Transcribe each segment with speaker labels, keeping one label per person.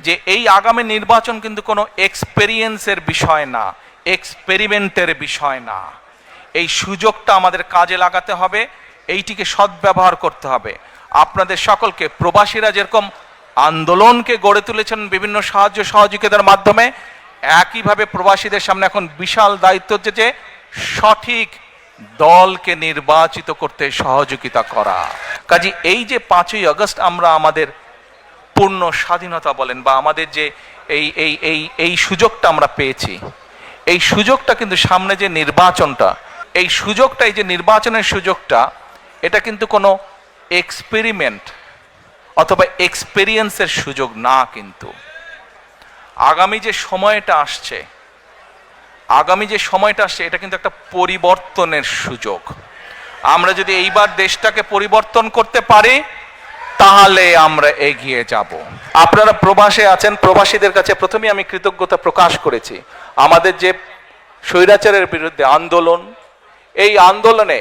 Speaker 1: যে এই আগামী নির্বাচন কিন্তু কোনো এক্সপেরিয়েন্সের বিষয় না, এক্সপেরিমেন্টের বিষয় না। এই সুযোগটা আমাদের কাজে লাগাতে হবে, এইটিকে সদ্ব্যবহার করতে হবে। আপনাদের সকলকে প্রবাসীরা যেরকম আন্দোলনকে গড়ে তুলেছেন বিভিন্ন সাহায্য সহযোগিতার মাধ্যমে, একইভাবে প্রবাসীদের সামনে এখন বিশাল দায়িত্ব হচ্ছে যে সঠিক দলকে নির্বাচিত করতে সহযোগিতা করা। কাজে এই যে 5ই আগস্ট আমরা আমাদের পূর্ণ স্বাধীনতা বলেন বা আমাদের যে এই এই এই এই সুযোগটা আমরা পেয়েছি, এই সুযোগটা কিন্তু সামনে যে নির্বাচনটা, এই সুযোগটা, এই যে নির্বাচনের সুযোগটা, এটা কিন্তু কোনো এক্সপেরিমেন্ট অথবা এক্সপেরিয়েন্সের সুযোগ না। কিন্তু আগামী যে সময়টা আসছে, এটা কিন্তু একটা পরিবর্তনের সুযোগ। আমরা যদি এইবার দেশটাকে পরিবর্তন করতে পারি তাহলে আমরা এগিয়ে যাব। আপনারা প্রবাসে আছেন, প্রবাসীদের কাছে প্রথমে আমি কৃতজ্ঞতা প্রকাশ করেছি। আমাদের যে স্বৈরাচারের বিরুদ্ধে আন্দোলন, এই আন্দোলনে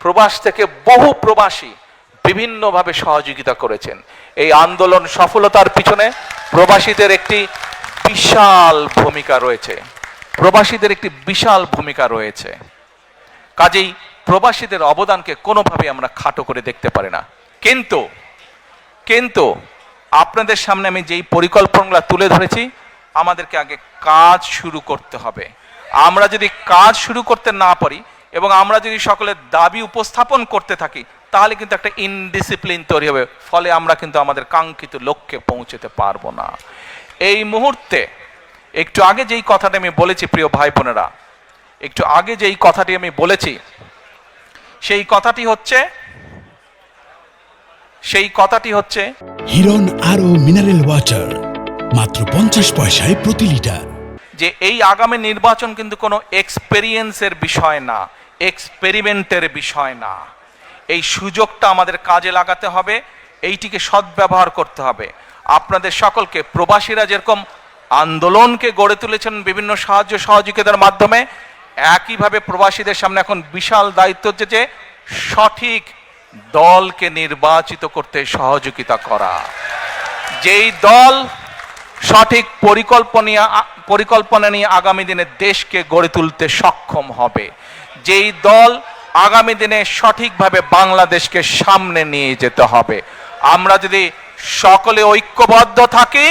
Speaker 1: প্রবাস থেকে বহু প্রবাসী বিভিন্নভাবে সহযোগিতা করেছেন। এই আন্দোলন সফলতার পিছনে প্রবাসীদের একটি বিশাল ভূমিকা রয়েছে। কাজেই প্রবাসীদের অবদানকে কোনোভাবে আমরা খাটো করে দেখতে পারি না। কিন্তু আপনাদের সামনে আমি যেই পরিকল্পনাগুলো তুলে ধরেছি, আমাদেরকে আগে কাজ শুরু করতে হবে। আমরা যদি কাজ শুরু করতে না পারি এবং আমরা যদি সকলের দাবি উপস্থাপন করতে থাকি, তাহলে কিন্তু একটা ইনডিসিপ্লিন তৈরি হবে, ফলে আমরা কিন্তু আমাদের কাঙ্ক্ষিত লক্ষ্যে পৌঁছতে পারবো না। এই মুহূর্তে একটু আগে যেই কথাটি আমি বলেছি, প্রিয় ভাই বোনেরা, সেই কথাটি হচ্ছে
Speaker 2: হিরন আরো মিনারেল ওয়াটার মাত্র 50 পয়সায় প্রতি লিটার।
Speaker 1: যে এই আগামী নির্বাচন কিন্তু কোনো এক্সপেরিয়েন্সের বিষয় না, এক্সপেরিমেন্টের বিষয় না। এই সুযোগটা আমাদের কাজে লাগাতে হবে, এইটিকে সদ্ব্যবহার করতে হবে। আপনাদের সকলকে প্রবাসীরা যেরকম আন্দোলনকে গড়ে তুলেছেন বিভিন্ন সাহায্য সহযোগিতার মাধ্যমে, একইভাবে প্রবাসীদের সামনে এখন বিশাল দায়িত্ব হচ্ছে যে সঠিক দলকে নির্বাচিত করতে সহযোগিতা করা। যেই দল সঠিক পরিকল্পনা নিয়ে আগামী দিনে দেশকে গড়ে তুলতে সক্ষম হবে, যেই দল আগামী দিনে সঠিকভাবে বাংলাদেশকে সামনে নিয়ে যেতে হবে। আমরা যদি সকলে ঐক্যবদ্ধ থাকি,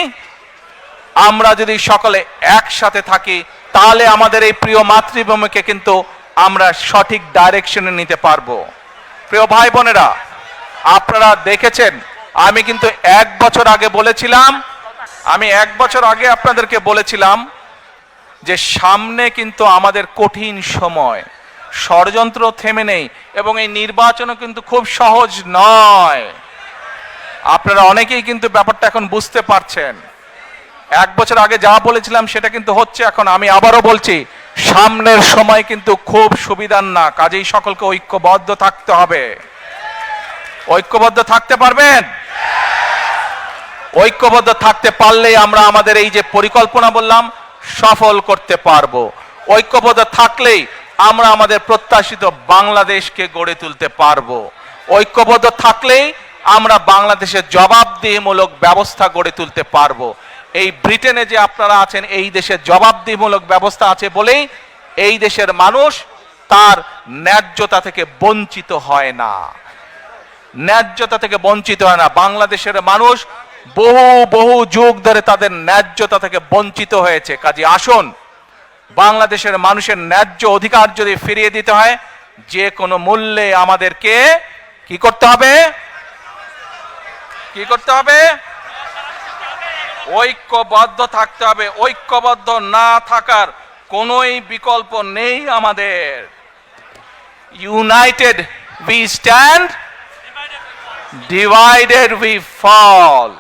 Speaker 1: আমরা যদি সকলে একসাথে থাকি, তাহলে আমাদের এই প্রিয় মাতৃভূমিকে কিন্তু আমরা সঠিক ডাইরেকশনে নিতে পারবো। প্রিয় ভাই বোনেরা, আপনারা দেখেছেন, আমি কিন্তু 1 বছর আগে আপনাদেরকে বলেছিলাম যে সামনে কিন্তু আমাদের কঠিন সময়, ষড়যন্ত্র থেমে নেই এবং এই নির্বাচনও কিন্তু খুব সহজ নয়। আপনারা অনেকেই কিন্তু ব্যাপারটা এখন বুঝতে পারছেন। 1 বছর আগে যা বলেছিলাম সেটা কিন্তু হচ্ছে এখন। আমি আবারও বলছি, সামনের সময় কিন্তু খুব সুবিধার না। কাজেই সকলকে ঐক্যবদ্ধ থাকতে হবে। ঐক্যবদ্ধ থাকতে পারবেন? ঐক্যবদ্ধ থাকতে পারলেই আমরা আমাদের এই যে পরিকল্পনা বললাম সফল করতে পারবো। ঐক্যবদ্ধ থাকলেই আমরা আমাদের প্রত্যাশিত বাংলাদেশকে গড়ে তুলতে পারবো। ঐক্যবদ্ধ থাকলেই আমরা বাংলাদেশের জবাবদিহিমূলক ব্যবস্থা গড়ে তুলতে পারবো। এই ব্রিটেনে যে আপনারা আছেন, এই দেশের জবাবদিহিমূলক ব্যবস্থা আছে বলেই এই দেশের মানুষ তার ন্যায্যতা থেকে বঞ্চিত হয় না। বাংলাদেশের মানুষ বহু যুগ ধরে তাদের ন্যায্যতা থেকে বঞ্চিত হয়েছে। কাজে আসুন, বাংলাদেশের মানুষের ন্যায্য অধিকার যদি ফিরিয়ে দিতে হয়, যে কোনো মূল্যে আমাদেরকে কি করতে হবে? ঐক্যবদ্ধ থাকতে হবে। ঐক্যবদ্ধ না থাকার কোনোই বিকল্প নেই আমাদের। United we stand, divided we fall.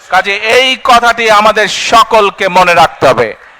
Speaker 1: কাজে এই কথাটি আমাদের সকলকে মনে রাখতে হবে।